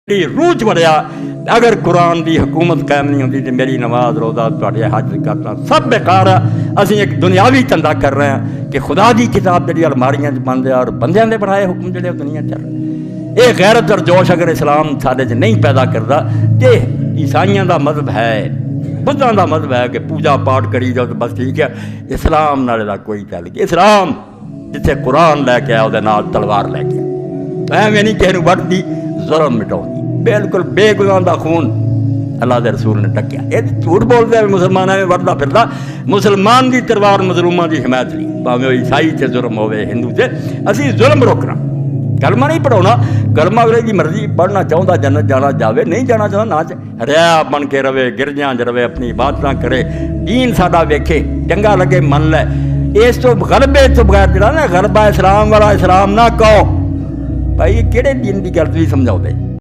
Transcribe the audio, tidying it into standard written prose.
रूह च वड़िया। अगर कुरान की हुकूमत कायम नहीं होती तो मेरी नमाज रोज़ा तुहाडे हज करना सब बेकार है। असीं एक दुनियावी धंधा कर रहे हैं कि खुदा की किताब जी अलमारियां बंद है और बंदियां दे बनाए हुक्म जो दुनिया चल रहे। ये गैरत और जोश अगर इस्लाम साडे च नहीं पैदा करता तो ईसाइयों का मजहब है, बुद्धां का मजहब है कि पूजा पाठ करी जाओ तो बस ठीक है। इस्लाम नाले दा कोई ताल्लुक। इस्लाम जिथे कुरान लैके आया उहदे नाल तलवार लैके आया। एवें नहीं किसी नूं वढदी जुल्म मिटाउंदी, बिल्कुल बेगुनाह का खून अल्लाह के रसूल ने ढकिया। ये झूठ बोलते हैं मुसलमान में वरदा फिरदा। मुसलमान की तलवार मजलूमां की हिमायत ली, भावें ईसाई से जुल्म होवे हिंदू से। असीं जुल्म रोकना, कलमा नहीं पढ़ाना। कलमा अगले की मर्जी, पढ़ना चाहता जन्नत जाना जावे, नहीं जाना चाहता ना च रिया बन के रवे, गिरजां च रवे, अपनी इबादतां करे, दीन साडा वेखे, चंगा लगे मन लै। इस तो गलबे तो बगैर जरा ना गलबा इस्लाम वाला इस्लाम ना कहो भाई, किहड़े दीन की गल तुसीं समझाओगे।